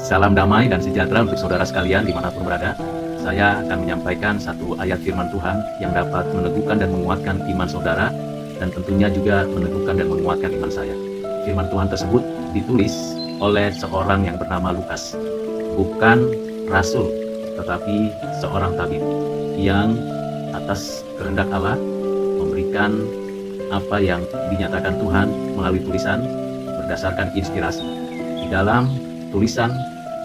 Salam damai dan sejahtera untuk saudara sekalian dimanapun berada. Saya akan menyampaikan satu ayat firman Tuhan yang dapat meneguhkan dan menguatkan iman saudara, dan tentunya juga meneguhkan dan menguatkan iman saya. Firman Tuhan tersebut ditulis oleh seorang yang bernama Lukas. Bukan rasul, tetapi seorang tabib yang atas kehendak Allah memberikan apa yang dinyatakan Tuhan melalui tulisan berdasarkan inspirasi. Di dalam tulisan,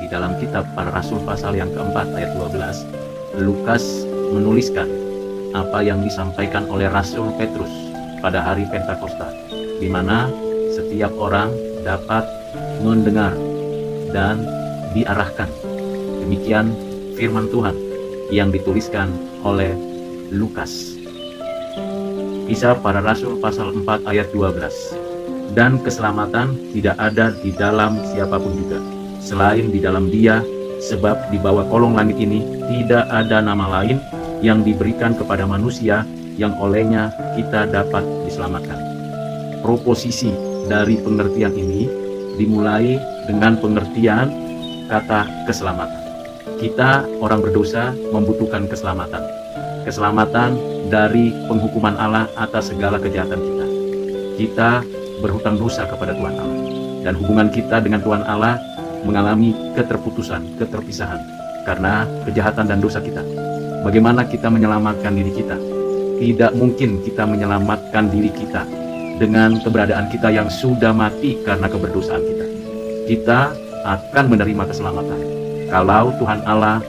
di dalam kitab Para Rasul pasal yang keempat ayat 12, Lukas menuliskan apa yang disampaikan oleh Rasul Petrus pada hari Pentakosta, di mana setiap orang dapat mendengar dan diarahkan. Demikian firman Tuhan yang dituliskan oleh Lukas. Kisah Para Rasul pasal 4 ayat 12. Dan keselamatan tidak ada di dalam siapapun juga, selain di dalam Dia, sebab di bawah kolong langit ini tidak ada nama lain yang diberikan kepada manusia yang olehnya kita dapat diselamatkan. Proposisi dari pengertian ini dimulai dengan pengertian kata keselamatan. Kita orang berdosa membutuhkan keselamatan. Keselamatan dari penghukuman Allah atas segala kejahatan kita. Kita berhutang dosa kepada Tuhan Allah, dan hubungan kita dengan Tuhan Allah mengalami keterputusan, keterpisahan karena kejahatan dan dosa kita. Bagaimana kita menyelamatkan diri kita? Tidak mungkin kita menyelamatkan diri kita dengan keberadaan kita yang sudah mati karena keberdosaan kita. Kita akan menerima keselamatan kalau Tuhan Allah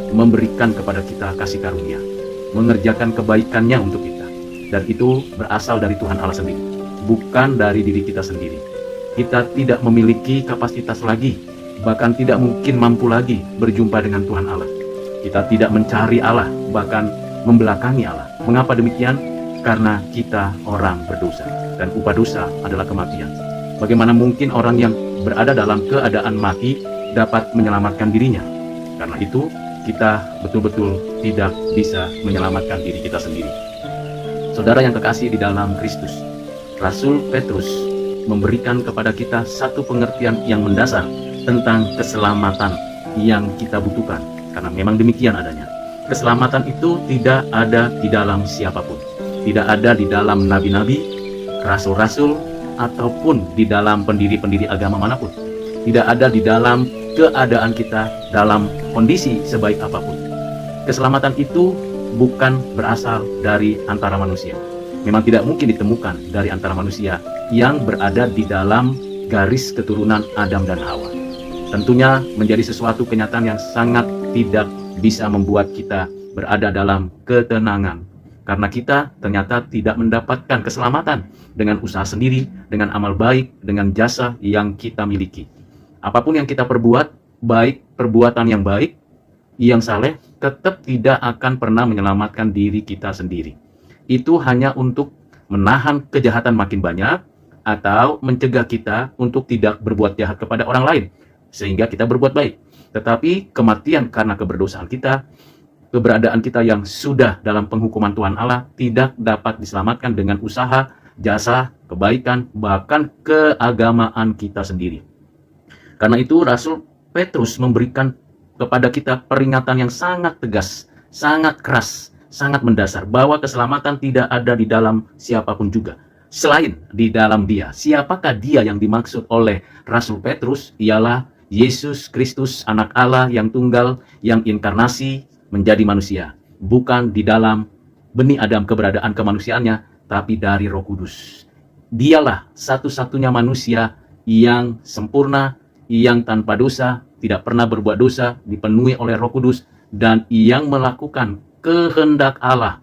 memberikan kepada kita kasih karunia, mengerjakan kebaikannya untuk kita, dan itu berasal dari Tuhan Allah sendiri, bukan dari diri kita sendiri. Kita tidak memiliki kapasitas lagi, bahkan tidak mungkin mampu lagi berjumpa dengan Tuhan Allah. Kita tidak mencari Allah, bahkan membelakangi Allah. Mengapa demikian? Karena kita orang berdosa, dan upah dosa adalah kematian. Bagaimana mungkin orang yang berada dalam keadaan mati dapat menyelamatkan dirinya? Karena itu kita betul-betul tidak bisa menyelamatkan diri kita sendiri. Saudara yang kekasih di dalam Kristus, Rasul Petrus memberikan kepada kita satu pengertian yang mendasar tentang keselamatan yang kita butuhkan, karena memang demikian adanya. Keselamatan itu tidak ada di dalam siapapun, tidak ada di dalam nabi-nabi, rasul-rasul, ataupun di dalam pendiri-pendiri agama manapun. Tidak ada di dalam keadaan kita dalam kondisi sebaik apapun. Keselamatan itu bukan berasal dari antara manusia. Memang tidak mungkin ditemukan dari antara manusia yang berada di dalam garis keturunan Adam dan Hawa. Tentunya menjadi sesuatu kenyataan yang sangat tidak bisa membuat kita berada dalam ketenangan, karena kita ternyata tidak mendapatkan keselamatan dengan usaha sendiri, dengan amal baik, dengan jasa yang kita miliki. Apapun yang kita perbuat, baik perbuatan yang baik, yang saleh, tetap tidak akan pernah menyelamatkan diri kita sendiri. Itu hanya untuk menahan kejahatan makin banyak, atau mencegah kita untuk tidak berbuat jahat kepada orang lain, sehingga kita berbuat baik. Tetapi kematian karena keberdosaan kita, keberadaan kita yang sudah dalam penghukuman Tuhan Allah, tidak dapat diselamatkan dengan usaha, jasa, kebaikan, bahkan keagamaan kita sendiri. Karena itu Rasul Petrus memberikan kepada kita peringatan yang sangat tegas, sangat keras, sangat mendasar, bahwa keselamatan tidak ada di dalam siapapun juga, selain di dalam Dia. Siapakah Dia yang dimaksud oleh Rasul Petrus? Ialah Yesus Kristus, anak Allah yang tunggal, yang inkarnasi menjadi manusia. Bukan di dalam benih Adam keberadaan kemanusiaannya, tapi dari Roh Kudus. Dialah satu-satunya manusia yang sempurna, yang tanpa dosa, tidak pernah berbuat dosa, dipenuhi oleh Roh Kudus, dan yang melakukan kehendak Allah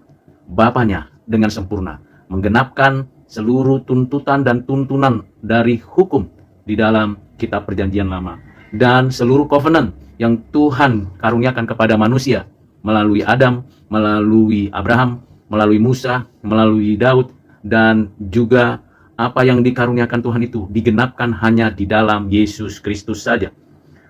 Bapanya dengan sempurna, menggenapkan seluruh tuntutan dan tuntunan dari hukum di dalam kitab Perjanjian Lama, dan seluruh covenant yang Tuhan karuniakan kepada manusia melalui Adam, melalui Abraham, melalui Musa, melalui Daud, dan juga apa yang dikaruniakan Tuhan itu digenapkan hanya di dalam Yesus Kristus saja.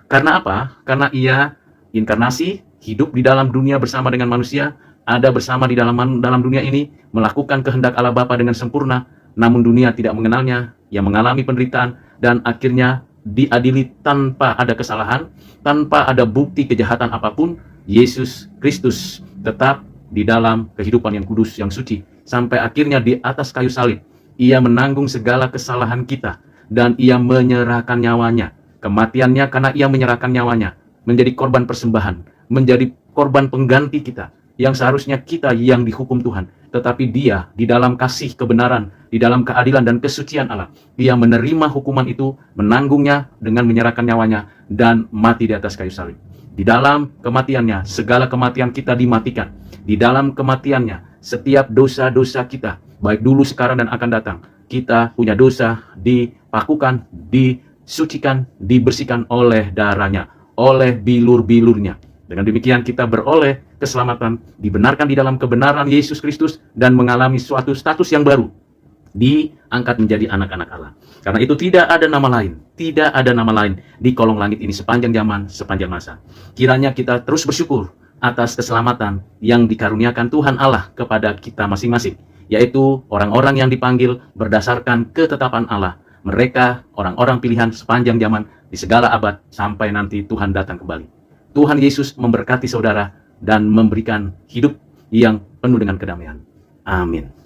Karena apa? Karena Ia inkarnasi, hidup di dalam dunia bersama dengan manusia, ada bersama di dalam dunia ini, melakukan kehendak Allah Bapa dengan sempurna, namun dunia tidak mengenalnya, Ia mengalami penderitaan, dan akhirnya diadili tanpa ada kesalahan, tanpa ada bukti kejahatan apapun. Yesus Kristus tetap di dalam kehidupan yang kudus, yang suci, sampai akhirnya di atas kayu salib Ia menanggung segala kesalahan kita, dan Ia menyerahkan nyawanya, kematiannya karena Ia menyerahkan nyawanya, menjadi korban persembahan, menjadi korban pengganti kita, yang seharusnya kita yang dihukum Tuhan. Tetapi Dia di dalam kasih kebenaran, di dalam keadilan dan kesucian Allah, Ia menerima hukuman itu, menanggungnya dengan menyerahkan nyawanya, dan mati di atas kayu salib. Di dalam kematiannya, segala kematian kita dimatikan. Di dalam kematiannya, setiap dosa-dosa kita, baik dulu, sekarang, dan akan datang, kita punya dosa dipakukan, disucikan, dibersihkan oleh darahnya, oleh bilur-bilurnya. Dengan demikian kita beroleh keselamatan, dibenarkan di dalam kebenaran Yesus Kristus, dan mengalami suatu status yang baru, diangkat menjadi anak-anak Allah. Karena itu tidak ada nama lain di kolong langit ini sepanjang zaman, sepanjang masa. Kiranya kita terus bersyukur atas keselamatan yang dikaruniakan Tuhan Allah kepada kita masing-masing, yaitu orang-orang yang dipanggil berdasarkan ketetapan Allah. Mereka orang-orang pilihan sepanjang zaman, di segala abad, sampai nanti Tuhan datang kembali. Tuhan Yesus memberkati saudara dan memberikan hidup yang penuh dengan kedamaian. Amin.